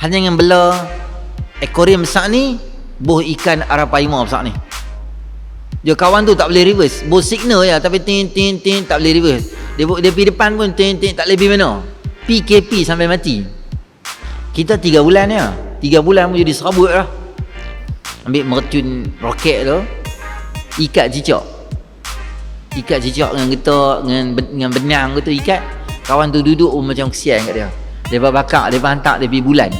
Hanya dengan bela akuarium besar ni, buh ikan arapaima besar ni. Dia kawan tu tak boleh reverse. Buh signal je tapi tin tak boleh reverse. Dia pergi depan pun tin tak boleh pergi mana. PKP sampai mati. Kita 3 bulan ya. 3 bulan pun jadi serabut lah. Ambil mercun roket tu, ikat cicak dengan getak, dengan benang tu ikat. Kawan tu duduk macam kesian kat dia. Dia bakar, dia hantar dia pergi bulan.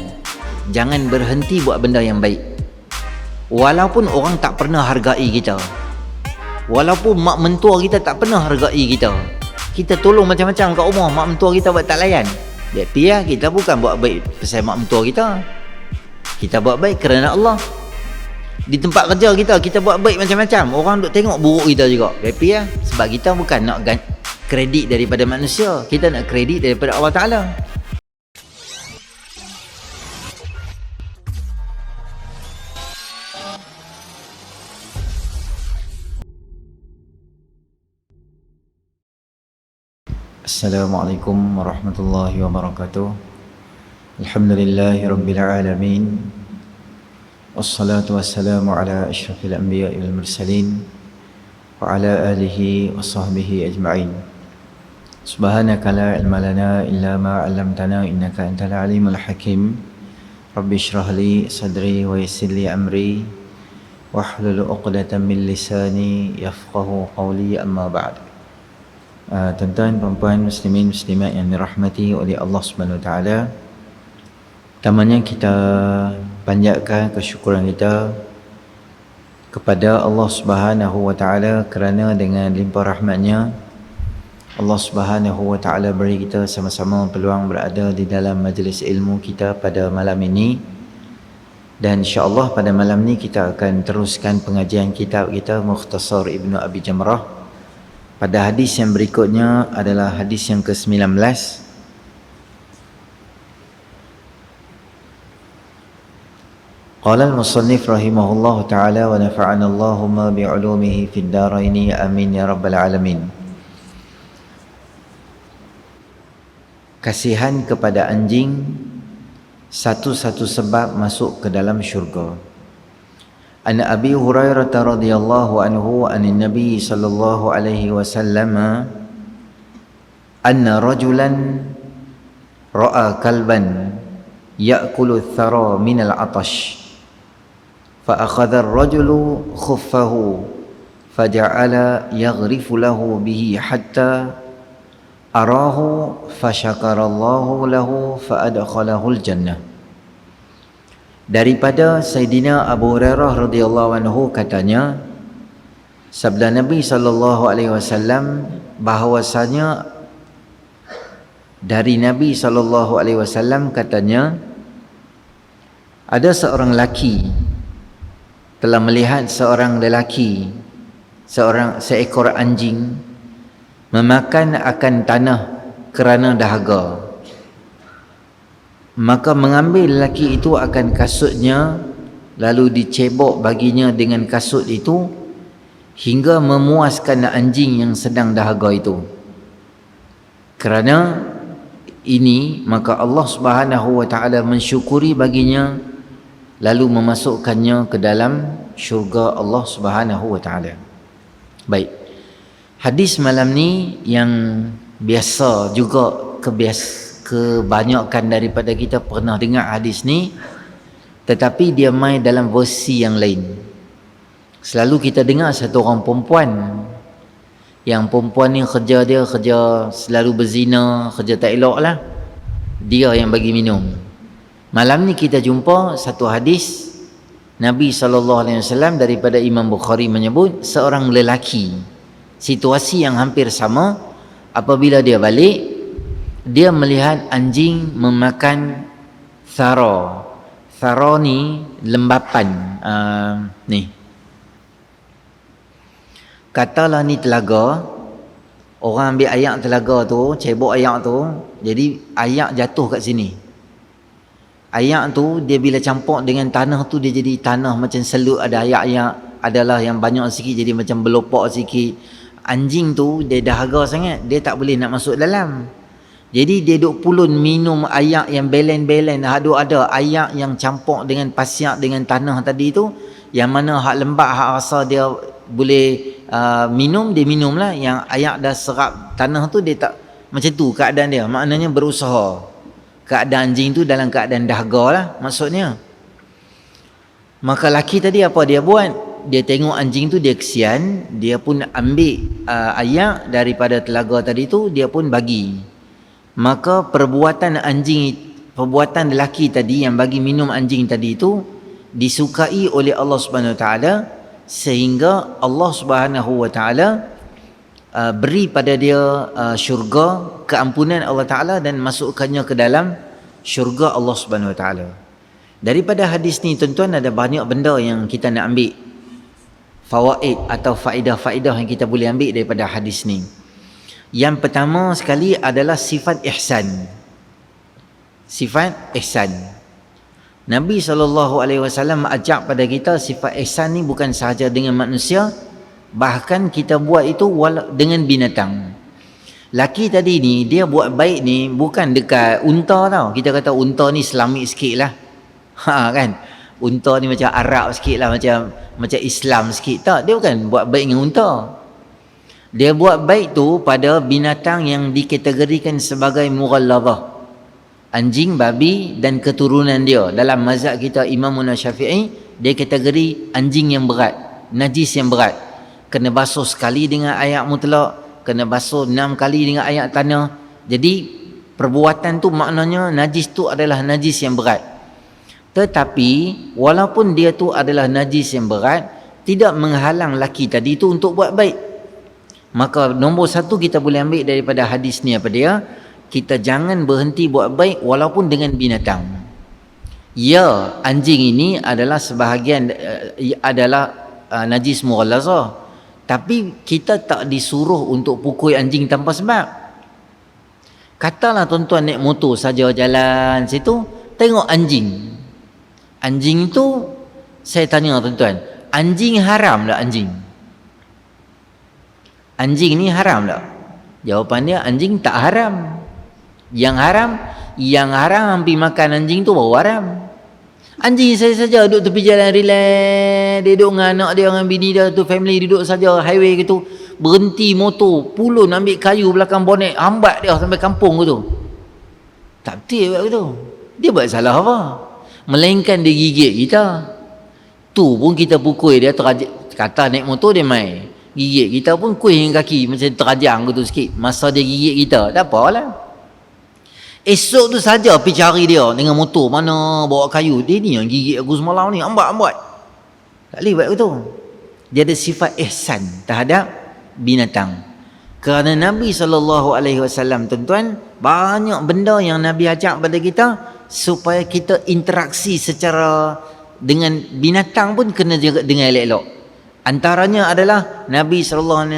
Jangan berhenti buat benda yang baik. Walaupun orang tak pernah hargai kita, walaupun mak mentua kita tak pernah hargai kita, kita tolong macam-macam kat rumah, mak mentua kita buat tak layan. Dia pia, kita bukan buat baik pasal mak mentua kita. Kita buat baik kerana Allah. Di tempat kerja kita buat baik macam-macam, orang duk tengok buruk kita juga. Happy ya, sebab kita bukan nak kredit daripada manusia, kita nak kredit daripada Allah Ta'ala. Assalamualaikum warahmatullahi wabarakatuh. Alhamdulillahi rabbil alamin. Wassalatu wassalamu ala asyrafil anbiya'i wal mursalin wa ala alihi wa sahbihi ajma'in. Subhanaka la ilma lana illa ma 'allamtana innaka antal alimul hakim. Rabbi shrah li sadri wa yassir li amri wahlul 'uqdatam min lisani yafqahu qawli, amma ba'd. Tuan-tuan, puan-puan, muslimin, muslimat yang dirahmati oleh Allah Subhanahu Wa Taala, pertamanya kita panjatkan kesyukuran kita kepada Allah Subhanahu Wa Taala kerana dengan limpah rahmatnya Allah Subhanahu Wa Taala beri kita sama-sama peluang berada di dalam majlis ilmu kita pada malam ini. Dan insya-Allah pada malam ini kita akan teruskan pengajian kitab kita Mukhtasar Ibnu Abi Jamrah. Pada hadis yang berikutnya adalah hadis yang ke-19. Qala al-musannif rahimahullah ta'ala wa nafa'ana Allahumma bi'ulumihi fid daraini amin ya rabbal alamin. Kasihan kepada anjing satu-satu sebab masuk ke dalam syurga. An Abi Hurairah radhiyallahu anhu anin Nabi sallallahu alaihi wasallam anna rajulan ra'a kalban ya'kulu ath-thara min al-'atash fa akhadha ar-rajulu khuffahu faja'ala yaghrifu lahu bihi hatta arahu fasyakarallahu lahu fa adkhalahu al-jannah. Daripada Sayyidina Abu Hurairah radhiyallahu anhu katanya, sabda Nabi sallallahu alaihi wasallam bahwasanya dari Nabi sallallahu alaihi wasallam katanya, ada seorang lelaki telah melihat seorang lelaki, seekor anjing memakan akan tanah kerana dahaga. Maka mengambil lelaki itu akan kasutnya, lalu dicebok baginya dengan kasut itu hingga memuaskan anjing yang sedang dahaga itu. Kerana ini maka Allah Subhanahu Wa Taala mensyukuri baginya, lalu memasukkannya ke dalam syurga Allah Subhanahu Wa Taala. Baik, hadis malam ni yang biasa juga kebanyakan daripada kita pernah dengar hadis ni, tetapi dia mai dalam versi yang lain. Selalu kita dengar satu orang perempuan, yang perempuan ni kerja selalu berzina, kerja tak elok lah, dia yang bagi minum. Malam ni kita jumpa satu hadis Nabi SAW daripada Imam Bukhari menyebut seorang lelaki, situasi yang hampir sama. Apabila dia balik, dia melihat anjing memakan thara. Thara ni lembapan, ni katalah ni telaga. Orang ambil ayak telaga tu, cebok ayak tu, jadi ayak jatuh kat sini. Ayak tu dia bila campur dengan tanah tu, dia jadi tanah macam selut, ada ayak-ayak, adalah yang banyak sikit jadi macam berlopak sikit. Anjing tu dia dahaga sangat, dia tak boleh nak masuk dalam. Jadi dia duk pulun minum air yang belen-belen. Ada air yang campur dengan pasir dengan tanah tadi tu, yang mana hak lembab, hak rasa dia boleh minum, dia minum lah. Yang air dah serap tanah tu dia tak, macam tu keadaan dia. Maknanya berusaha. Keadaan anjing tu dalam keadaan dahaga lah maksudnya. Maka laki tadi apa dia buat? Dia tengok anjing tu, dia kesian, dia pun ambil air daripada telaga tadi tu, dia pun bagi. Maka perbuatan lelaki tadi yang bagi minum anjing tadi itu disukai oleh Allah Subhanahu Wa Taala, sehingga Allah Subhanahu Wa Taala beri pada dia syurga, keampunan Allah Taala, dan masukkannya ke dalam syurga Allah Subhanahu Wa Taala. Daripada hadis ni tuan-tuan, ada banyak benda yang kita nak ambil fawaid atau faedah-faedah yang kita boleh ambil daripada hadis ni. Yang pertama sekali adalah sifat ihsan. Sifat ihsan. Nabi SAW ajak pada kita sifat ihsan ni bukan sahaja dengan manusia, bahkan kita buat itu dengan binatang. Laki tadi ni dia buat baik ni bukan dekat unta tau. Kita kata unta ni Islamik sikit lah. Kan? Unta ni macam Arab sikit lah, macam Islam sikit. Tak, dia bukan buat baik dengan unta. Dia buat baik tu pada binatang yang dikategorikan sebagai mughalladhah. Anjing, babi dan keturunan dia. Dalam mazhab kita Imam Syafi'i, dia kategori anjing yang berat, najis yang berat. Kena basuh sekali dengan air mutlak, kena basuh 6 kali dengan air tanah. Jadi perbuatan tu maknanya najis tu adalah najis yang berat. Tetapi walaupun dia tu adalah najis yang berat, tidak menghalang laki tadi tu untuk buat baik. Maka nombor satu kita boleh ambil daripada hadis ni apa dia? Kita jangan berhenti buat baik walaupun dengan binatang. Ya, anjing ini adalah sebahagian najis mughalladhah. Tapi kita tak disuruh untuk pukul anjing tanpa sebab. Katalah tuan-tuan naik motor saja jalan situ, tengok anjing. Anjing tu, saya tanya tuan-tuan, anjing haram tak anjing? Anjing ni haram tak? Jawapan dia anjing tak haram. Yang haram hampir makan anjing tu baru haram. Anjing saya saja duduk tepi jalan relax, dia duduk dengan anak dia, dengan bini dia tu, family duduk saja highway gitu, berhenti motor, pulun ambil kayu belakang bonet, hambat dia sampai kampung gitu. Tak betul buat gitu. Dia buat salah apa? Melainkan dia gigit kita. Tu pun kita pukul dia, kata naik motor dia mai. Gigit kita pun kuih dengan kaki macam terajang gitu sikit. Masa dia gigit kita, tak apalah. Esok tu saja pergi cari dia dengan motor, mana bawa kayu. Dia ni yang gigit aku semalam ni, ambat. Tak boleh buat gitu. Dia ada sifat ihsan terhadap binatang. Kerana Nabi SAW, tuan-tuan, banyak benda yang Nabi ajak pada kita supaya kita interaksi secara dengan binatang pun kena jaga dengan elok-elok. Antaranya adalah Nabi SAW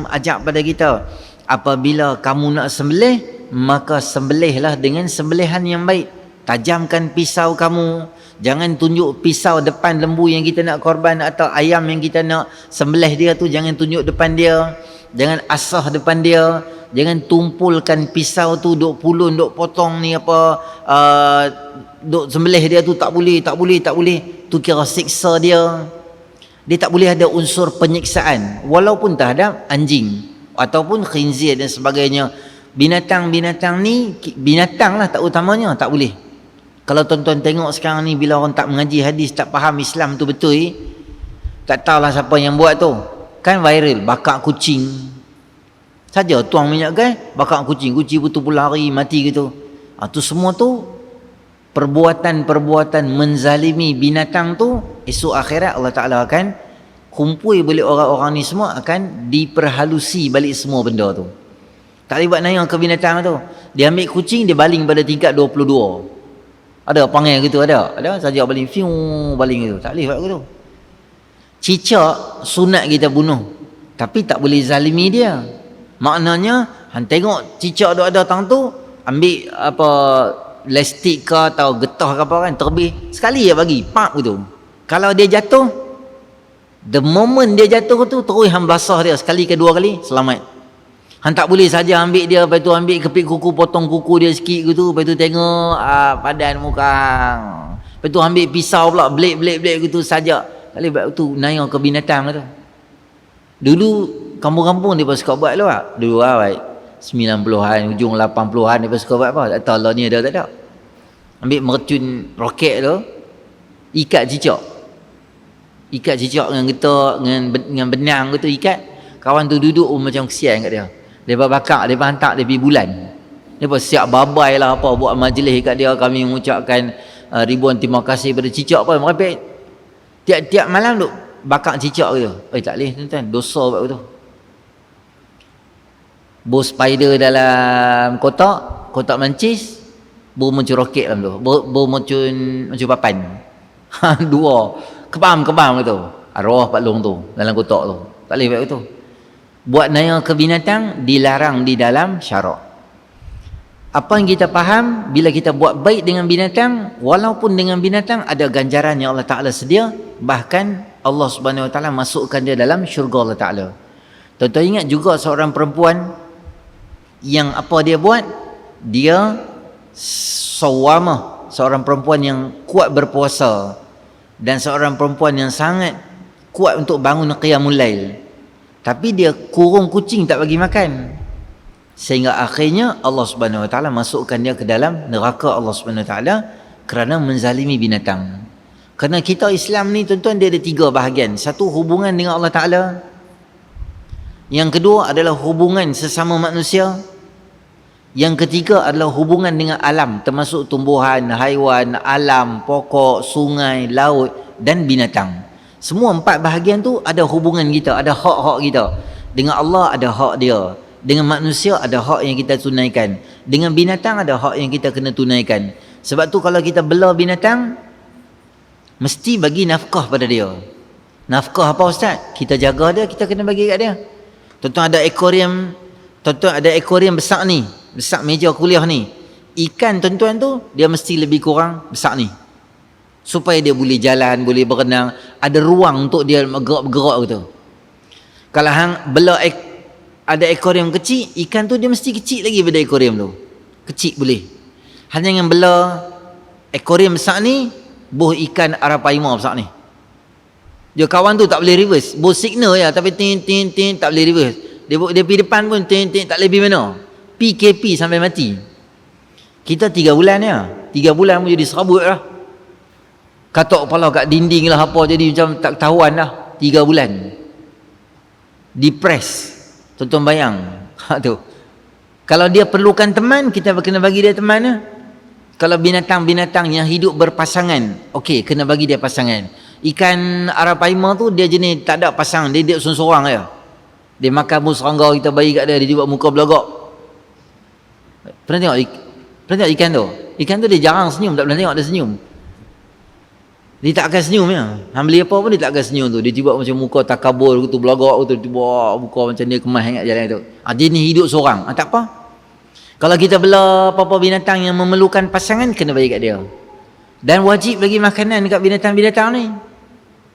ajak pada kita, apabila kamu nak sembelih, maka sembelihlah dengan sembelihan yang baik. Tajamkan pisau kamu, jangan tunjuk pisau depan lembu yang kita nak korban atau ayam yang kita nak sembelih dia tu, jangan tunjuk depan dia, jangan asah depan dia, jangan tumpulkan pisau tu duk pulun, duk potong ni apa, duk sembelih dia tu, tak boleh, tu kira siksa dia. Dia tak boleh ada unsur penyiksaan walaupun terhadap anjing ataupun khinzir dan sebagainya. Binatang-binatang ni, binatang lah tak utamanya, tak boleh. Kalau tuan-tuan tengok sekarang ni, bila orang tak mengaji hadis, tak faham Islam tu betul, tak tahulah siapa yang buat tu, kan viral, bakar kucing saja, tuang minyak gas, bakar kucing betul pun lari mati gitu. Tu semua tu perbuatan-perbuatan menzalimi binatang tu. Esok akhirat Allah Ta'ala akan kumpul balik orang-orang ni semua, akan diperhalusi balik semua benda tu. Tak boleh buat naya ke binatang tu. Dia ambil kucing, dia baling pada tingkat 22. Ada panggil gitu, ada saja baling, fiu baling gitu. Tak boleh buat gitu. Cicak sunat kita bunuh, tapi tak boleh zalimi dia. Maknanya hang tengok cicak duk ada tang tu, ambil apa plastik ke atau getah ke apa kan, terbih sekali je bagi pak gitu. Kalau dia jatuh, the moment dia jatuh tu terus hang basah dia sekali ke dua kali, selamat. Hang tak boleh saja ambil dia, lepas tu ambil kepit kuku, potong kuku dia sikit gitu, lepas tu tengok padan muka hang. Lepas tu ambil pisau pula, blade gitu saja. Tak boleh buat tu, naya ke binatang tu. Dulu kampung-kampung dia pun suka buat lah. Dulu baik 90-an, hujung 80-an dia pun suka buat apa. Tak tahu lah ni ada tak ada. Ambil mercun roket tu, ikat cicak. Ikat cicak dengan getak, dengan benang tu ikat. Kawan tu duduk macam kesian kat dia. Dia bakar, dia hantar dia pergi bulan. Dia pun siap babai lah apa, buat majlis kat dia. Kami mengucapkan ribuan terima kasih pada cicak pun. Merepek. Tiap-tiap malam duk bakar cicak gitu. Tak boleh tuan-tuan, dosa buat begitu. Bau spider dalam kotak mancis, bau macam roket dalam tu. Bau macam papan. Dua. Kebam gitu. Arwah Pak Long tu dalam kotak tu. Tak boleh buat begitu. Buat naya ke binatang dilarang di dalam syarak. Apa yang kita faham, bila kita buat baik dengan binatang, walaupun dengan binatang ada ganjaran yang Allah Ta'ala sedia, bahkan Allah Subhanahu Wa Ta'ala masukkan dia dalam syurga Allah Ta'ala. Tuan-tuan ingat juga seorang perempuan yang apa dia buat, dia sawamah, seorang perempuan yang kuat berpuasa, dan seorang perempuan yang sangat kuat untuk bangun qiyamul lail. Tapi dia kurung kucing, tak bagi makan. Sehingga akhirnya Allah Subhanahu Wa Ta'ala masukkan dia ke dalam neraka Allah Subhanahu Wa Ta'ala kerana menzalimi binatang. Kerana kita Islam ni tuan-tuan, dia ada 3 bahagian. Satu, hubungan dengan Allah Ta'ala. Yang kedua adalah hubungan sesama manusia. Yang ketiga adalah hubungan dengan alam, termasuk tumbuhan, haiwan, alam, pokok, sungai, laut dan binatang. Semua 4 bahagian tu ada hubungan kita, ada hak-hak kita. Dengan Allah ada hak dia. Dengan manusia ada hak yang kita tunaikan. Dengan binatang ada hak yang kita kena tunaikan. Sebab tu kalau kita bela binatang, mesti bagi nafkah pada dia. Nafkah apa Ustaz? Kita jaga dia, kita kena bagi kat dia. Tuan-tuan ada akuarium besar ni, besar meja kuliah ni. Ikan tuan-tuan tu dia mesti lebih kurang besar ni, supaya dia boleh jalan, boleh berenang, ada ruang untuk dia bergerak gitu. Kalau hang bela ada akuarium kecil, ikan tu dia mesti kecil lagi daripada akuarium tu. Kecil boleh. Hanya dengan bela akuarium besar ni, buh ikan arapaima besar ni. Dia kawan tu tak boleh reverse. Buh signal ya, tapi tin tak boleh reverse. Dia pergi depan pun tin tak boleh pergi mana. PKP sampai mati. Kita 3 bulan ya. 3 bulan pun jadi serabut lah. Katok kepala kat dinding lah apa, jadi macam tak ketahuan lah. 3 bulan. Depress. Tuan-tuan bayang. Tu. Kalau dia perlukan teman, kita kena bagi dia teman lah. Kalau binatang-binatang yang hidup berpasangan, okey, kena bagi dia pasangan. Ikan arapaima tu dia jenis tak ada pasangan, dia hidup seorang-seorang je. Dia makan pun serangga kita bagi kat dia, dia buat muka belagak. Pernah tengok ikan tu? Ikan tu dia jarang senyum, tak pernah tengok dia senyum. Dia tak akan senyum ya. Hang beli apa pun dia tak akan senyum tu. Dia tiba macam muka takabur tu, belagak tu, tiba muka macam dia kemas ingat jalan tu. Dia ni hidup seorang. Tak apa. Kalau kita bela apa-apa binatang yang memerlukan pasangan, kena bagi kat dia. Dan wajib bagi makanan dekat binatang-binatang ni.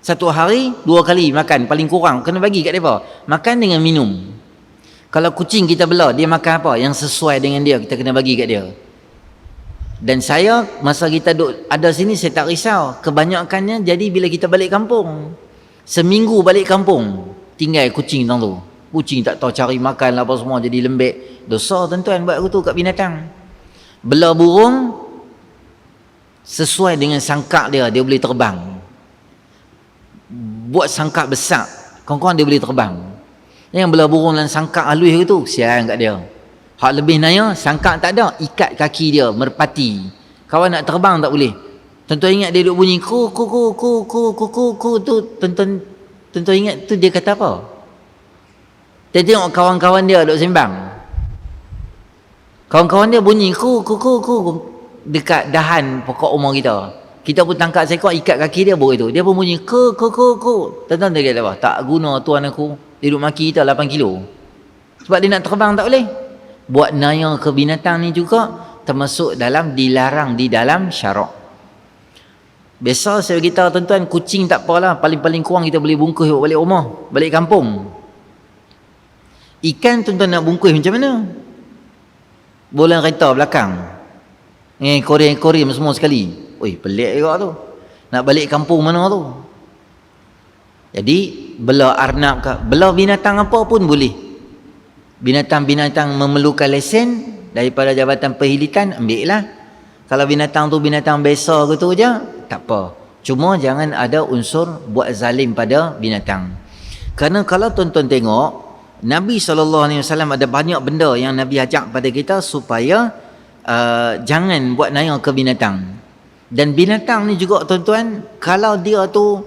1 hari 2 kali makan paling kurang, kena bagi kat dia apa? Makan dengan minum. Kalau kucing kita bela, dia makan apa yang sesuai dengan dia, kita kena bagi kat dia. Dan saya masa kita duduk ada sini, saya tak risau. Kebanyakannya jadi bila kita balik kampung, seminggu balik kampung, tinggal kucing tang tu. Kucing tak tahu cari makan lah apa semua, jadi lembek. Dosa tuan-tuan buat tu kat binatang. Bela burung sesuai dengan sangkak dia, dia boleh terbang. Buat sangkak besar, kawan-kawan dia boleh terbang. Yang bela burung dan sangkak halus tu, siang kat dia. Hak lebih naya, sangkak tak ada, ikat kaki dia, merpati. Kawan nak terbang tak boleh. Tuan-tuan ingat dia duduk bunyi ku tu, tuan-tuan ingat tu dia kata apa? Dia tengok kawan-kawan dia duduk sembang. Kawan-kawan dia bunyi ku dekat dahan pokok rumah kita. Kita pun tangkap seekor, ikat kaki dia bawa itu. Dia pun bunyi ku. Tuan-tuan dia kata apa? Tak guna tuan aku. Dia duduk maki kita 8 kilo. Sebab dia nak terbang tak boleh. Buat naya ke binatang ni juga termasuk dalam dilarang di dalam syarak. Biasa saya beritahu tuan-tuan, kucing tak apalah, paling-paling kurang kita boleh bungkus balik rumah, balik kampung. Ikan tuan-tuan nak bungkus macam mana? Bola kereta belakang. Korean semua sekali. Oi, pelik juga tu. Nak balik kampung mana tu? Jadi, bela arnab ke, bela binatang apa pun boleh. Binatang-binatang memerlukan lesen daripada Jabatan Perhilitan, ambil lah. Kalau binatang tu binatang biasa gitu je, tak apa. Cuma jangan ada unsur buat zalim pada binatang. Kerana kalau tuan-tuan tengok, Nabi SAW ada banyak benda yang Nabi ajak pada kita supaya jangan buat naya ke binatang. Dan binatang ni juga tuan-tuan, kalau dia tu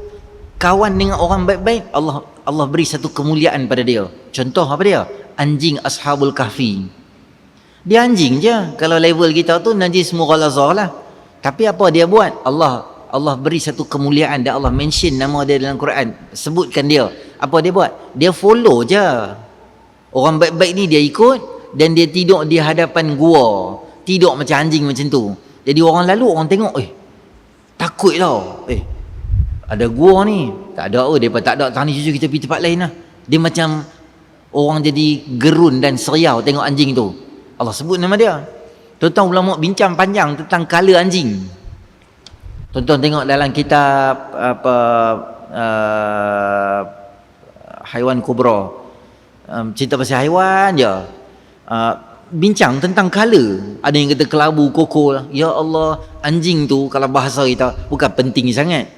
kawan dengan orang baik-baik, Allah beri satu kemuliaan pada dia. Contoh apa dia? Anjing Ashabul Kahfi. Dia anjing je. Kalau level kita tu najis mughalazah lah. Tapi apa dia buat? Allah beri satu kemuliaan dan Allah mention nama dia dalam Quran. Sebutkan dia. Apa dia buat? Dia follow je. Orang baik-baik ni dia ikut dan dia tidur di hadapan gua. Tidur macam anjing macam tu. Jadi orang lalu orang tengok, takut tau. Ada gua ni. Tak ada depa tak ada tani cucu kita pergi tempat lain lah. Dia macam orang jadi gerun dan seriau tengok anjing tu. Allah sebut nama dia. Tuan-tuan ulama bincang panjang tentang kala anjing. Tuan-tuan tengok dalam kitab Haiwan Kubra. Cerita pasal haiwan je. Bincang tentang kala. Ada yang kata kelabu, koko. Ya Allah, anjing tu kalau bahasa kita bukan penting sangat.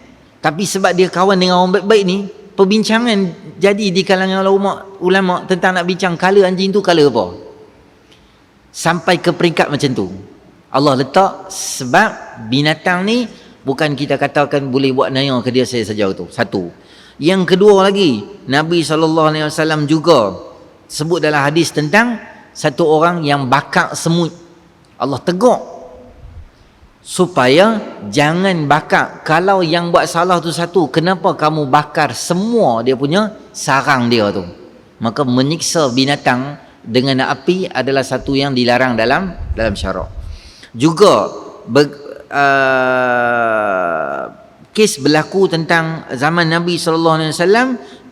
Tapi sebab dia kawan dengan orang baik-baik ni, perbincangan jadi di kalangan ulama tentang nak bincang kala anjing tu kala apa. Sampai ke peringkat macam tu. Allah letak sebab binatang ni bukan kita katakan boleh buat naya ke dia saja tu. Satu. Yang kedua lagi, Nabi SAW juga sebut dalam hadis tentang satu orang yang bakar semut. Allah tegur supaya jangan bakar. Kalau yang buat salah tu satu, kenapa kamu bakar semua dia punya sarang dia tu? Maka menyiksa binatang dengan api adalah satu yang dilarang dalam syarak. Juga kes berlaku tentang zaman Nabi SAW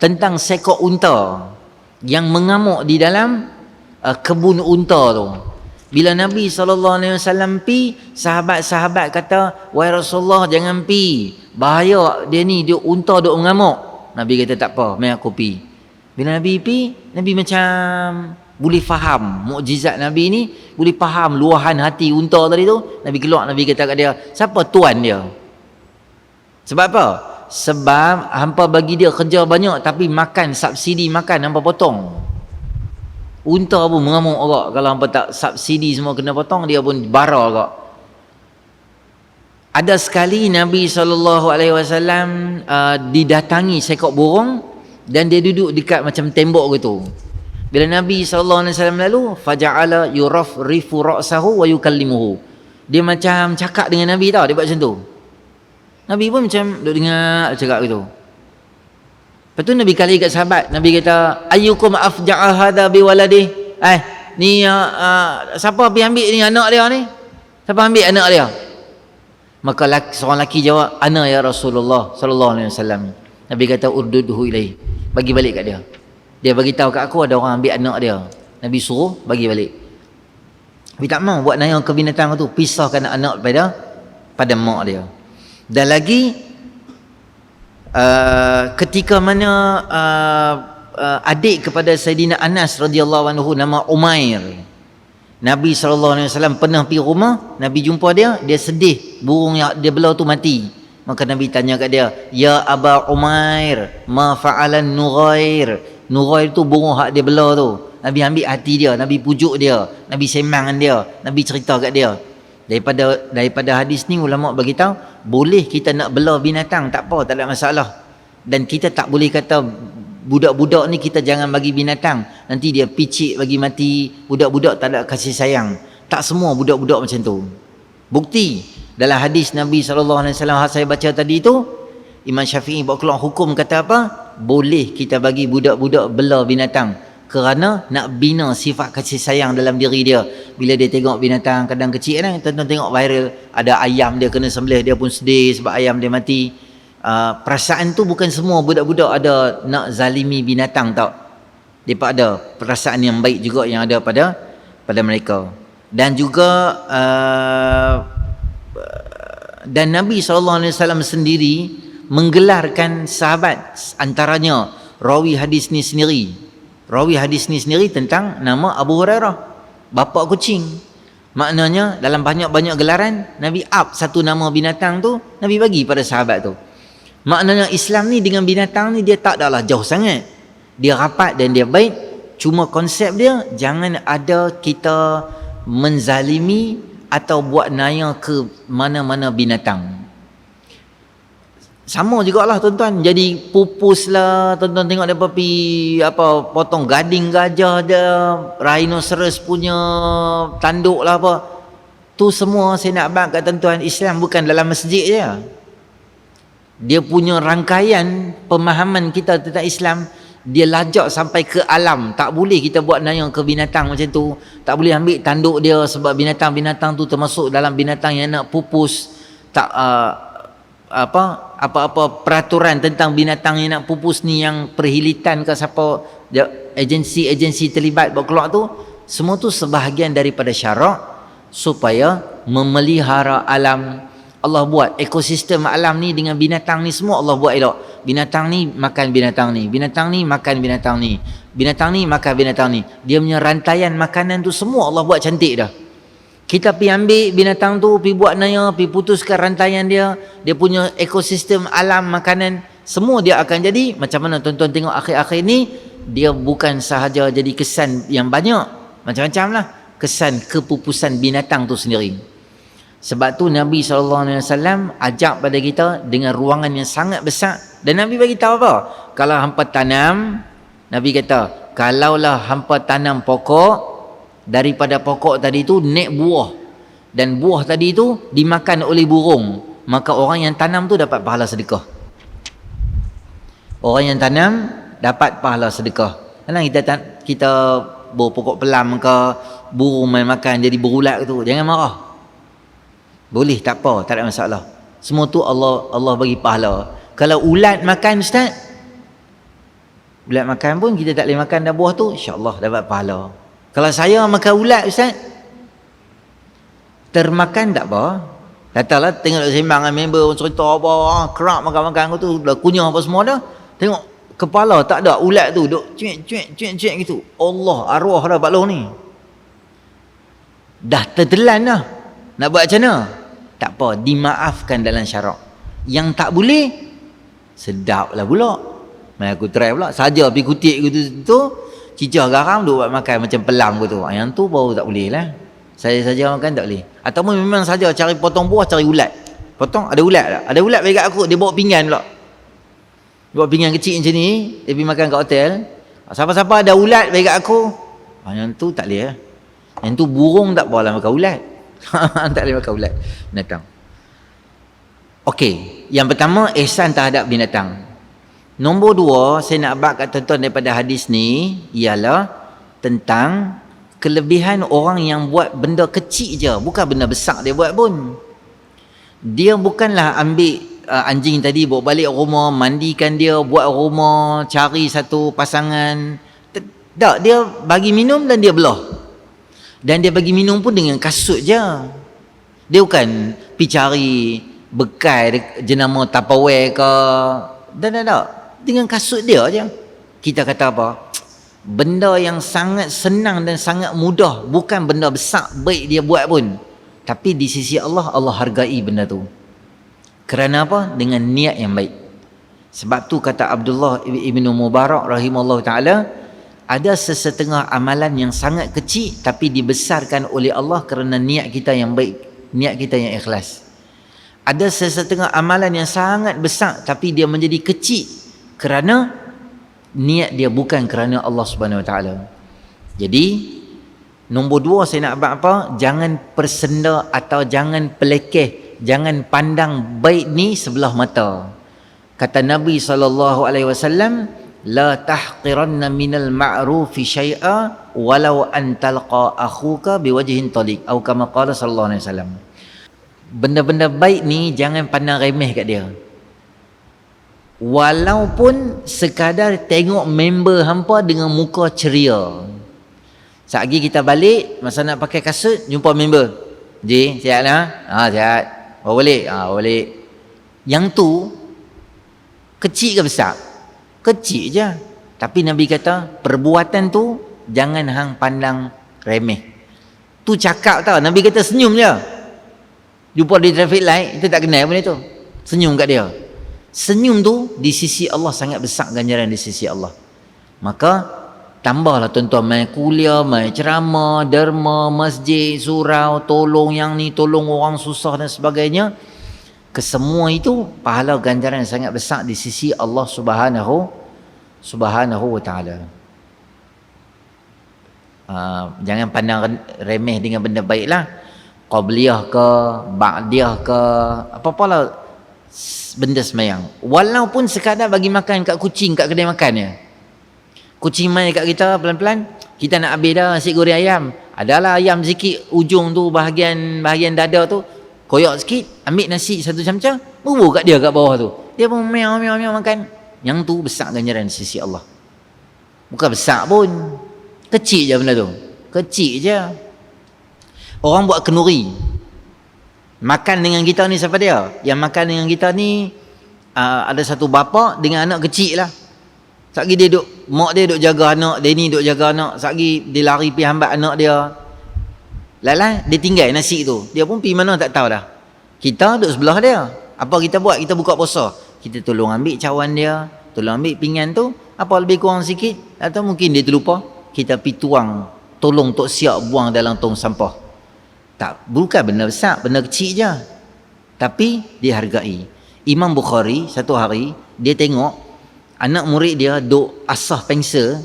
tentang seekor unta yang mengamuk di dalam kebun unta tu. Bila Nabi SAW pi, sahabat-sahabat kata, wahai Rasulullah jangan pi, bahaya dia ni, dia unta duk mengamuk. Nabi kata tak apa, mai aku pi. Bila Nabi pi, Nabi macam boleh faham mukjizat Nabi ni, boleh faham luahan hati unta tadi tu. Nabi keluar, Nabi kata kat dia, siapa tuan dia? Sebab apa? Sebab hampa bagi dia kerja banyak tapi makan, subsidi makan hampa potong. Unta pun mengamuk agak kalau hampa tak subsidi semua kena potong, dia pun bara agak. Ada sekali Nabi SAW didatangi seekor burung dan dia duduk dekat macam tembok gitu. Bila Nabi SAW lalu, faja'ala yurafrifu ra'sahu wa yukallimuhu. Dia macam cakap dengan Nabi tau, dia buat macam tu. Nabi pun macam duk dengar cakap gitu. Lepas tu Nabi kali kat sahabat, Nabi kata, ayyukum afja'a hadha biwaladih? Ni siapa pergi ambil ni anak dia ni? Siapa ambil anak dia? Maka seorang lelaki jawab, ana ya Rasulullah sallallahu alaihi wasallam. Nabi kata, urdudhu ilaih. Bagi balik kat dia. Dia bagi tahu kat aku ada orang ambil anak dia. Nabi suruh bagi balik. Tapi tak mau buat naya ke binatang tu, pisahkan anak pada mak dia. Dan lagi ketika mana adik kepada Sayyidina Anas radhiyallahu anhu nama Umair, Nabi SAW pernah pergi rumah, Nabi jumpa dia sedih, burung yang dia belau tu mati. Maka Nabi tanya kat dia, ya Aba Umair, ma fa'alan Nughair? Nughair tu burung hak dia belau tu. Nabi ambil hati dia, Nabi pujuk dia, Nabi sembang dengan dia, Nabi cerita kat dia. Daripada hadis ni ulama bagi tahu boleh kita nak bela binatang, tak apa, tak ada masalah. Dan kita tak boleh kata budak-budak ni kita jangan bagi binatang, nanti dia picik bagi mati, budak-budak tak ada kasih sayang. Tak semua budak-budak macam tu. Bukti dalam hadis Nabi SAW yang saya baca tadi tu, Imam Syafi'i bawa keluar hukum kata apa? Boleh kita bagi budak-budak bela binatang kerana nak bina sifat kasih sayang dalam diri dia. Bila dia tengok binatang kadang kecil kan, tuan-tuan tengok viral, ada ayam dia kena sembelih, dia pun sedih sebab ayam dia mati. Perasaan tu bukan semua budak-budak ada nak zalimi binatang tau. Mereka ada perasaan yang baik juga yang ada pada mereka. Dan juga dan Nabi SAW sendiri menggelarkan sahabat, antaranya rawi hadis ni sendiri tentang nama Abu Hurairah, bapa kucing. Maknanya dalam banyak-banyak gelaran Nabi up satu nama binatang tu, Nabi bagi pada sahabat tu. Maknanya Islam ni dengan binatang ni dia tak adalah jauh sangat, dia rapat dan dia baik. Cuma konsep dia jangan ada kita menzalimi atau buat naya ke mana-mana binatang. Sama jugalah tuan-tuan, jadi pupus lah tuan-tuan tengok dia pergi potong gading gajah dia, rhinoceros punya tanduk lah apa. Tu semua saya nak bang kat tuan-tuan, Islam bukan dalam masjid je. Dia punya rangkaian pemahaman kita tentang Islam, dia lajak sampai ke alam. Tak boleh kita buat naya ke binatang macam tu. Tak boleh ambil tanduk dia, sebab binatang-binatang tu termasuk dalam binatang yang nak pupus. Tak apa-apa peraturan tentang binatang yang nak pupus ni, yang perhilitan ke siapa, agensi terlibat buat keluar tu, semua tu sebahagian daripada syarak supaya memelihara alam. Allah buat ekosistem alam ni dengan binatang ni semua Allah buat elok. Binatang ni makan binatang ni, binatang ni makan binatang ni, binatang ni makan binatang ni. Dia punya rantaian makanan tu semua Allah buat cantik dah. Kita pergi ambil binatang tu, pergi buat naya, pergi putuskan rantaian dia, dia punya ekosistem alam makanan, semua dia akan jadi macam mana tuan-tuan tengok akhir-akhir ni. Dia bukan sahaja jadi kesan yang banyak, macam-macam lah kesan kepupusan binatang tu sendiri. Sebab tu Nabi SAW ajak pada kita dengan ruangan yang sangat besar. Dan Nabi bagi tahu apa? Kalau hampa tanam, Nabi kata, kalaulah hampa tanam pokok, daripada pokok tadi tu naik buah, dan buah tadi tu dimakan oleh burung, maka orang yang tanam tu dapat pahala sedekah. Orang yang tanam dapat pahala sedekah. Kadang kita pokok pelam ke, burung main makan jadi berulat tu, jangan marah. Boleh, tak apa, tak ada masalah. Semua tu Allah bagi pahala. Kalau ulat makan ustaz, ulat makan pun kita tak boleh makan dah buah tu, insya-Allah dapat pahala. Kalau saya makan ulat ustaz, termakan tak apa. Datanglah tengok sembang dengan member cerita apa, kerak makan-makan tu dah kunyah apa semua dah. Tengok kepala tak ada ulat tu duk cuik gitu. Allah, arwah dah Pak Long ni. Dah tertelan dah. Nak buat macam mana? Tak apa, dimaafkan dalam syarak. Yang tak boleh, sedap lah pula. Main aku try pula, saja pergi kutik gitu tu, cicah garam duk buat makan macam pelam gitu. Yang tu baru tak boleh lah. Saya saja makan tak boleh. Ataupun memang saja cari potong buah, cari ulat. Potong, ada ulat tak? Ada ulat bagi kat aku, dia bawa pinggan pula. Dia bawa pinggan kecil macam ni, dia pergi makan kat hotel. Siapa-siapa ada ulat bagi kat aku, yang tu tak boleh lah. Yang tu burung tak boleh makan ulat. Tak boleh makan ulat binatang. Okey, yang pertama ihsan terhadap binatang. Nombor dua, saya nak bab kat tuan-tuan daripada hadis ni ialah tentang kelebihan orang yang buat benda kecil je, bukan benda besar dia buat pun. Dia bukanlah ambil anjing tadi bawa balik rumah, mandikan dia, buat rumah, cari satu pasangan. Tak, dia bagi minum dan dia belah. Dan dia bagi minum pun dengan kasut je. Dia bukan pergi cari bekai jenama Tupperware ke. Tak. Dengan kasut dia je. Kita kata apa? Benda yang sangat senang dan sangat mudah. Bukan benda besar baik dia buat pun. Tapi di sisi Allah, Allah hargai benda tu. Kerana apa? Dengan niat yang baik. Sebab tu kata Abdullah ibn Mubarak rahimahullah ta'ala, ada sesetengah amalan yang sangat kecil tapi dibesarkan oleh Allah kerana niat kita yang baik, niat kita yang ikhlas. Ada sesetengah amalan yang sangat besar tapi dia menjadi kecil kerana niat dia bukan kerana Allah Subhanahu Wa Taala. Jadi nombor dua saya nak buat apa? Jangan persenda atau jangan pelekeh, jangan pandang baik ni sebelah mata. Kata Nabi SAW, la tahqiranna minal ma'rufi syai'a walau an talqa akhuka biwajhin taliq atau kama qala sallallahu alaihi wasallam. Benda-benda baik ni jangan pandang remeh kat dia. walaupun sekadar tengok member hampa dengan muka ceria. Satgi kita balik, masa nak pakai kasut, jumpa member. Ji, sihat lah? Sihat. Balik. Balik. Yang tu kecil ke besar? Kecil je. Tapi Nabi kata, perbuatan tu jangan hang pandang remeh. Tu cakap tau, Nabi kata senyum je. Jumpa di traffic light, kita tak kenal benda tu. Senyum kat dia. Senyum tu di sisi Allah sangat besar ganjaran di sisi Allah. Maka tambahlah tuan-tuan main kuliah, main ceramah, derma, masjid, surau, tolong yang ni, tolong orang susah dan sebagainya. Kesemua itu pahala ganjaran yang sangat besar di sisi Allah Subhanahu wa taala. Jangan pandang remeh dengan benda baiklah. Qabliyah ke, ba'diyah ke, apa-apalah benda semayang. Walaupun sekadar bagi makan kat kucing kat kedai makan ya. Kucing main kat kita pelan-pelan, kita nak habis dah nasi goreng ayam. Adalah ayam sikit ujung tu bahagian dada tu, koyak sikit, ambil nasi satu camca, bubur kat dia kat bawah tu. Dia pun meow makan. Yang tu besar ganjaran di sisi Allah. Bukan besar pun. Kecil je benda tu. Kecil je. Orang buat kenduri. Makan dengan kita ni siapa dia? Yang makan dengan kita ni ada satu bapa dengan anak kecil lah. Satgi dia mak dia duk jaga anak, dia ni duk jaga anak. Satgi dia lari pergi hambat anak dia. Lalah dia tinggal nasi tu. Dia pun pergi mana tak tahu dah. Kita duk sebelah dia. Apa kita buat? Kita buka puasa. Kita tolong ambil cawan dia, tolong ambil pinggan tu, apa lebih kurang sikit, atau mungkin dia terlupa, kita pergi tuang, tolong tok siap buang dalam tong sampah. Tak, bukan benda besar, benda kecil je. Tapi dihargai. Imam Bukhari satu hari dia tengok anak murid dia duk asah pensel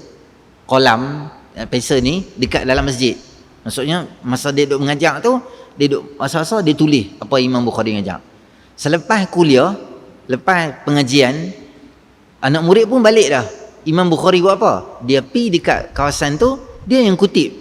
kolam pensel ni dekat dalam masjid. Maksudnya masa dia duk mengajar tu, dia duk asah-asah, dia tulis apa Imam Bukhari mengajar. Selepas kuliah, lepas pengajian, anak murid pun balik dah. Imam Bukhari buat apa? Dia pergi dekat kawasan tu, dia yang kutip.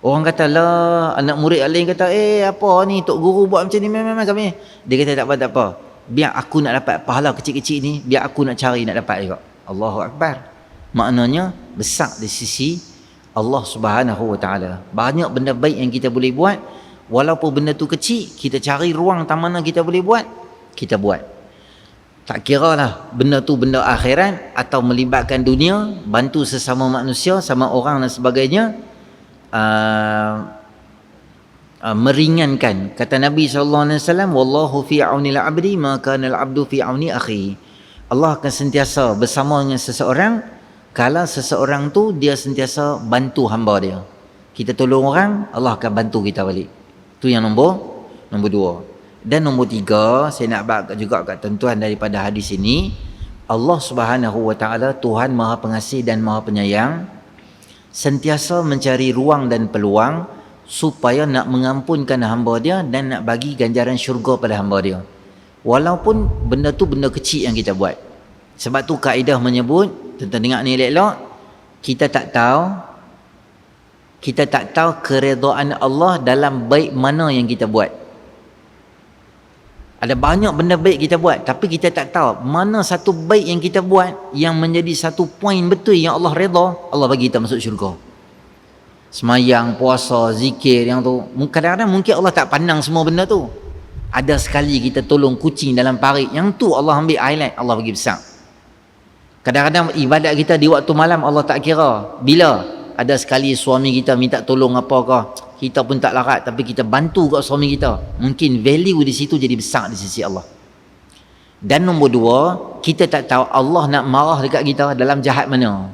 Orang kata lah, anak murid lain kata, apa ni tok guru buat macam ni, memang kami. Dia kata tak apa. Biar aku nak dapat pahala kecil-kecil ni, biar aku nak cari nak dapat juga. Allahu Akbar. Maknanya besar di sisi Allah Subhanahu wa taala. Banyak benda baik yang kita boleh buat, walaupun benda tu kecil, kita cari ruang tak mana kita boleh buat, kita buat. Tak kira lah benda tu benda akhirat atau melibatkan dunia, bantu sesama manusia, sama orang dan sebagainya. Meringankan. Kata Nabi SAW, wallahu fi aunil abdi ma kana al-abdu fi auni akhi. Allah akan sentiasa bersama dengan seseorang kalau seseorang tu dia sentiasa bantu hamba dia. Kita tolong orang, Allah akan bantu kita balik. Itu yang nombor 2. Dan nombor 3, saya nak bagi juga kat tuan-tuan daripada hadis ini, Allah Subhanahu wa taala Tuhan Maha Pengasih dan Maha Penyayang, sentiasa mencari ruang dan peluang supaya nak mengampunkan hamba dia dan nak bagi ganjaran syurga pada hamba dia. Walaupun benda tu benda kecil yang kita buat. Sebab tu kaedah menyebut, tuan-tuan dengar ni elok-elok, kita tak tahu keredaan Allah dalam baik mana yang kita buat. Ada banyak benda baik kita buat, tapi kita tak tahu mana satu baik yang kita buat yang menjadi satu poin betul yang Allah redha, Allah bagi kita masuk syurga. Semayang, puasa, zikir yang tu, kadang-kadang mungkin Allah tak pandang semua benda tu. Ada sekali kita tolong kucing dalam parit, yang tu Allah ambil highlight, Allah bagi besar. Kadang-kadang ibadat kita di waktu malam Allah tak kira. Bila ada sekali suami kita minta tolong apakah, kita pun tak larat, tapi kita bantu kat suami kita, mungkin value di situ jadi besar di sisi Allah. Dan nombor 2, kita tak tahu Allah nak marah dekat kita dalam jahat mana.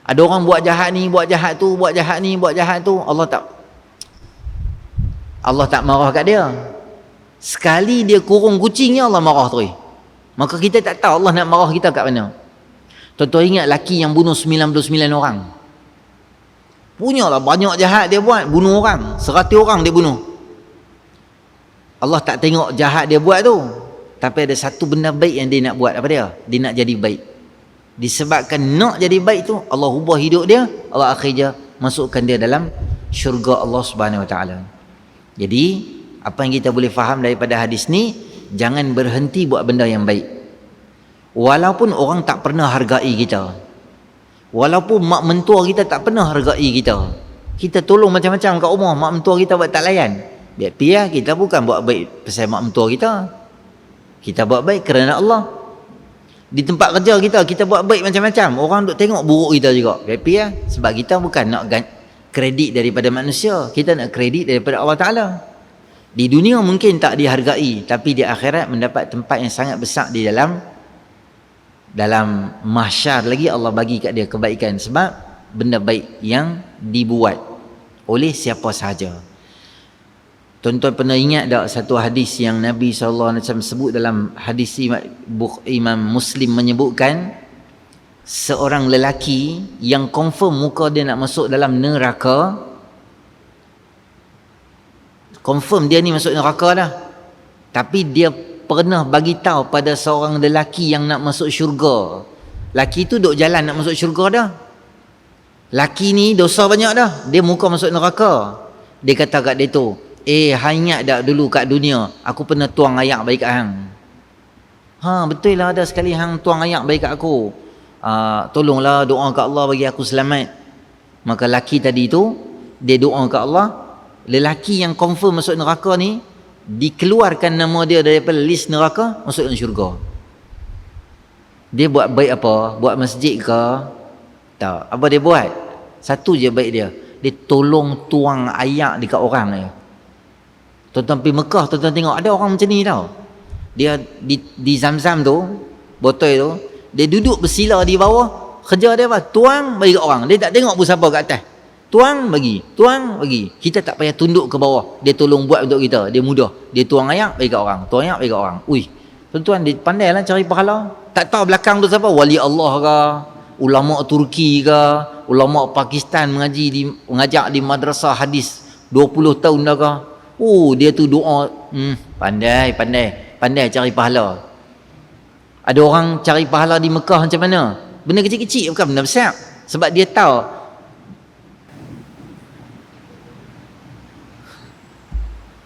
Ada orang buat jahat ni, buat jahat tu, buat jahat ni, buat jahat tu, Allah tak marah kat dia. Sekali dia kurung kucingnya, Allah marah terus. Maka kita tak tahu Allah nak marah kita kat mana. Tuan-tuan ingat laki yang bunuh 99 orang, punyalah banyak jahat dia buat, bunuh orang, 100 orang dia bunuh. Allah tak tengok jahat dia buat tu, tapi ada satu benda baik yang dia nak buat. Apa dia? Dia nak jadi baik. Disebabkan nak jadi baik tu, Allah ubah hidup dia, Allah akhirnya masukkan dia dalam syurga Allah Subhanahu Wa Taala. Jadi apa yang kita boleh faham daripada hadis ni, jangan berhenti buat benda yang baik. Walaupun orang tak pernah hargai kita, walaupun mak mentua kita tak pernah hargai kita, kita tolong macam-macam kat rumah, mak mentua kita buat tak layan, biar piah, kita bukan buat baik pasal mak mentua kita, kita buat baik kerana Allah. Di tempat kerja kita buat baik macam-macam, orang duk tengok buruk kita juga, biar piah, sebab kita bukan nak kredit daripada manusia, kita nak kredit daripada Allah Ta'ala. Di dunia mungkin tak dihargai, tapi di akhirat mendapat tempat yang sangat besar di dalam mahsyar lagi. Allah bagi kat dia kebaikan sebab benda baik yang dibuat oleh siapa sahaja. Tuan-tuan pernah ingat tak satu hadis yang Nabi SAW sebut dalam hadis Imam Muslim menyebutkan, seorang lelaki yang confirm muka dia nak masuk dalam neraka, confirm dia ni masuk neraka dah, tapi dia pernah bagi tahu pada seorang lelaki yang nak masuk syurga. Laki tu duk jalan nak masuk syurga dah, laki ni dosa banyak dah, dia muka masuk neraka. Dia kata kat dia tu, hang ingat tak dulu kat dunia aku pernah tuang ayak bagi kat hang? Betul lah, ada sekali hang tuang ayak bagi kat aku. Tolonglah doa kat Allah bagi aku selamat. Maka laki tadi tu dia doa kat Allah, lelaki yang confirm masuk neraka ni dikeluarkan nama dia daripada list neraka, masuk dalam syurga. Dia buat baik apa? Buat masjid ke? Tak. Apa dia buat? Satu je baik dia, dia tolong tuang ayak dekat orang ni. Tuan-tuan pergi Mekah, tuan-tuan tengok ada orang macam ni tau. Dia di Zam-Zam tu, botol tu, dia duduk bersila di bawah, kerja dia apa? Tuang bagi kat orang. Dia tak tengok pun siapa kat atas. Tuang bagi. Kita tak payah tunduk ke bawah, dia tolong buat untuk kita, dia mudah. Dia tuang ayak bagi kat orang, tuang ayak bagi kat orang. Ui, tuan-tuan dia pandai lah cari pahala. Tak tahu belakang tu siapa, wali Allah ke, ulama Turki ke, ulama Pakistan mengajak di madrasah hadis 20 tahun dah ke. Dia tu doa, pandai cari pahala. Ada orang cari pahala di Mekah macam mana? Benda kecil-kecil, bukan benda besar. Sebab dia tahu.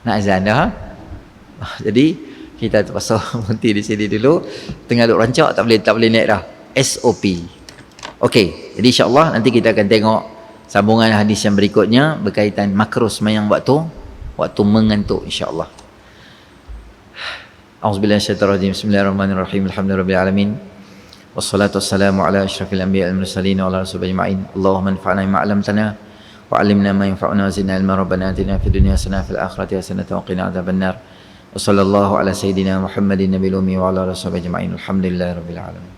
Nak azan dah. Jadi kita terpaksa berhenti di sini dulu. Tengah duk rancak, tak boleh naik dah. SOP. Okey, jadi insya-Allah nanti kita akan tengok sambungan hadis yang berikutnya berkaitan makruh sembahyang waktu mengantuk, insya-Allah. A'udzubillahi minasyaitonir rajim. Bismillahirrahmanirrahim. Alhamdulillahirabbil alamin. Wassalatu wassalamu ala asyrafil anbiya'i wal mursalin wa ala rasulil ajma'in. Allahumma anfa'na bima 'allamtana wa 'allimna ma yanfa'una wa zidna ilma. Rabbana atina fid dunya hasanah fil akhirati hasanah wa qina adzabannar. Wa sallallahu ala sayidina Muhammadin nabiyil ummi wa ala rasulil ajma'in. Alhamdulillahirabbil alamin.